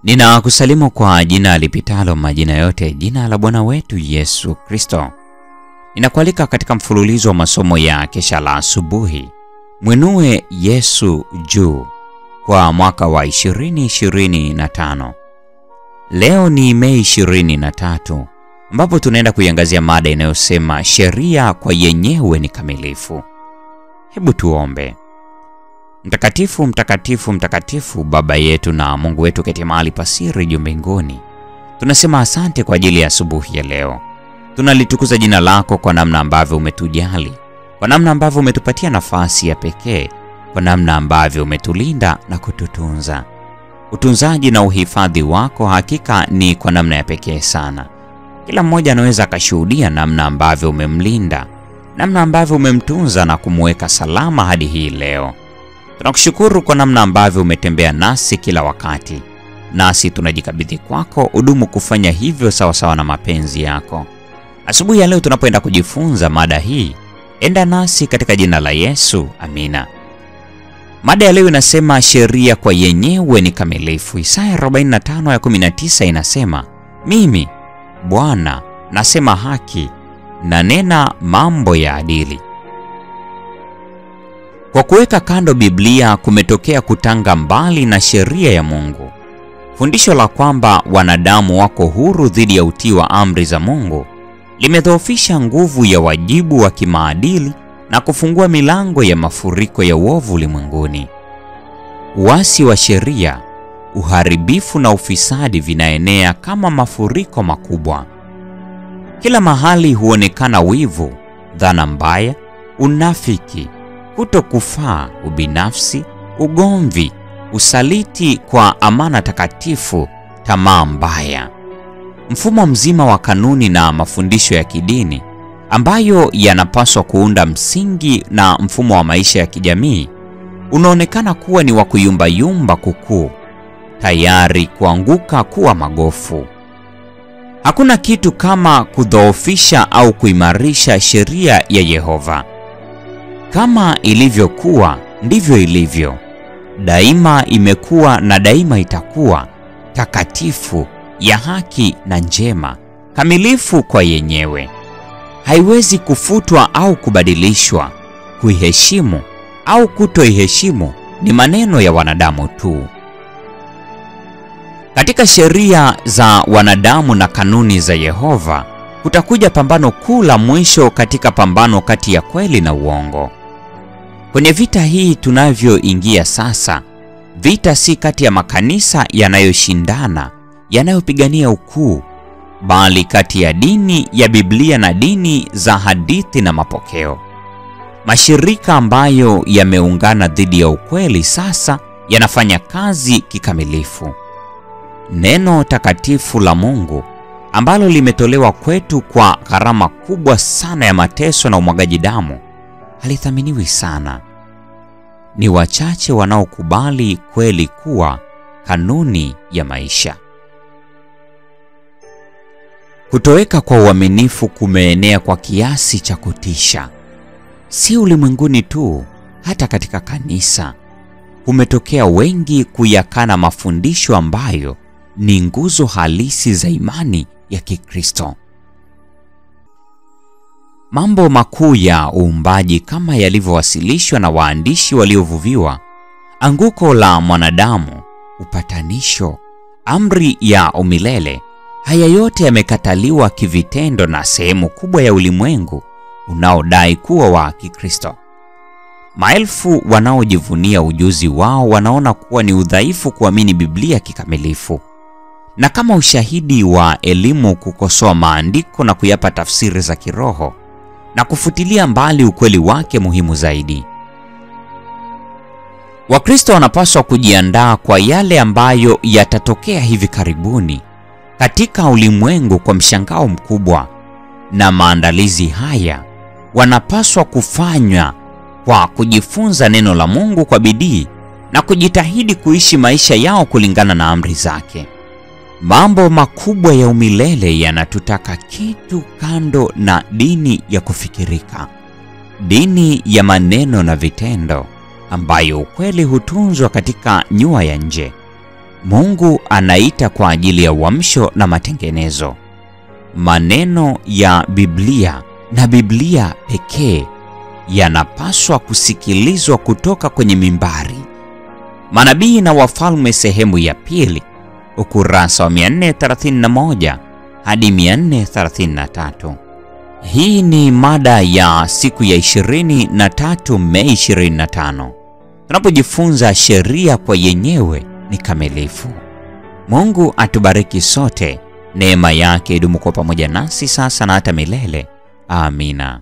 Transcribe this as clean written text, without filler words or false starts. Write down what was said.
Ninakusalimu kwa jina lipitalo majina yote, jina la Bwana wetu Yesu Kristo. Ninakualika katika mfululizo wa masomo ya kesha la asubuhi, Mwinue Yesu Juu, kwa mwaka wa 2025. Leo ni Mei 23, ambapo tunaenda kuiangazia mada inayosema sheria kwa yenyewe ni kamilifu. Hebu tuombe. Mtakatifu, mtakatifu, mtakatifu, Baba yetu na Mungu wetu keti mahali pasiri juu mbinguni, tunasema asante kwa ajili ya asubuhi ya leo. Tunalitukuza jina lako kwa namna ambavyo umetujali, kwa namna ambavyo umetupatia nafasi ya pekee, kwa namna ambavyo umetulinda na kututunza. Utunzaji na uhifadhi wako hakika ni kwa namna ya pekee sana. Kila mmoja anaweza akashuhudia namna ambavyo umemlinda, namna ambavyo umemtunza na kumweka salama hadi hii leo. Tunakushukuru kwa namna ambavyo umetembea nasi kila wakati. Nasi tunajikabidhi kwako, udumu kufanya hivyo sawa sawa na mapenzi yako. Asubuhi ya leo tunapoenda kujifunza mada hii, enda nasi katika jina la Yesu, amina. Mada ya leo inasema sheria kwa yenyewe ni kamilifu. Isaya 45:19 inasema, mimi Bwana nasema haki, na nena mambo ya adili. Kwa kuweka kando Biblia kumetokea kutanga mbali na sheria ya Mungu. Fundisho la kwamba wanadamu wako huru dhidi ya utii wa amri za Mungu limedhoofisha nguvu ya wajibu wa kimaadili na kufungua milango ya mafuriko ya uovu ulimwenguni. Uasi wa sheria, uharibifu na ufisadi vinaenea kama mafuriko makubwa. Kila mahali huonekana wivu, dhana mbaya, unafiki, kutokufaa, ubinafsi, ugomvi, usaliti kwa amana takatifu, tamaa mbaya. Mfumo mzima wa kanuni na mafundisho ya kidini ambayo yanapaswa kuunda msingi na mfumo wa maisha ya kijamii unaonekana kuwa ni wa kuyumbayumba kukuu, tayari kuanguka kuwa magofu. Hakuna kitu kama kudhoofisha au kuimarisha sheria ya Yehova. Kama ilivyokuwa ndivyo ilivyo. Daima imekuwa na daima itakuwa takatifu, ya haki na njema, kamilifu kwa yenyewe. Haiwezi kufutwa au kubadilishwa. Kuiheshimu au kutoiheshimu ni maneno ya wanadamu tu. Katika sheria za wanadamu na kanuni za Yehova, kutakuja pambano kuu la mwisho katika pambano kati ya kweli na uongo. Kwenye vita hii tunavyoingia sasa, vita si kati ya makanisa yanayoshindana, yanayopigania ukuu, bali kati ya dini ya Biblia na dini za hadithi na mapokeo. Mashirika ambayo yameungana dhidi ya ukweli sasa yanafanya kazi kikamilifu. Neno takatifu la Mungu ambalo limetolewa kwetu kwa gharama kubwa sana ya mateso na umwagaji damu halithaminiwi sana. Ni wachache wanaokubali kweli kuwa kanuni ya maisha. Kutoweka kwa uaminifu kumeenea kwa kiasi cha kutisha. Si ulimwenguni tu, hata katika kanisa kumetokea wengi kuyakana mafundisho ambayo ni nguzo halisi za imani ya Kikristo. Mambo makuu ya uumbaji kama yalivyowasilishwa na waandishi waliovuviwa, anguko la mwanadamu, upatanisho, amri ya umilele, haya yote yamekataliwa kivitendo na sehemu kubwa ya ulimwengu unaodai kuwa wa Kikristo. Maelfu wanaojivunia ujuzi wao wanaona kuwa ni udhaifu kuamini Biblia kikamilifu, na kama ushahidi wa elimu kukosoa maandiko na kuyapa tafsiri za kiroho na kufutilia mbali ukweli wake muhimu zaidi. Wakristo wanapaswa kujiandaa kwa yale ambayo yatatokea hivi karibuni katika ulimwengu kwa mshangao mkubwa, na maandalizi haya wanapaswa kufanywa kwa kujifunza neno la Mungu kwa bidii na kujitahidi kuishi maisha yao kulingana na amri zake. Mambo makubwa ya umilele yanatutaka kitu kando na dini ya kufikirika, dini ya maneno na vitendo, ambayo ukweli hutunzwa katika nyua ya nje. Mungu anaita kwa ajili ya uamsho na matengenezo. Maneno ya Biblia na Biblia pekee yanapaswa kusikilizwa kutoka kwenye mimbari. Manabii na Wafalme sehemu ya pili, ukurasa wa 431 hadi 433. Hii ni mada ya siku ya 23 Mei 25. Tunapojifunza sheria kwa yenyewe ni kamilifu. Mungu atubariki sote. Neema yake idumu kwa pamoja nasi sasa na hata milele. Amina.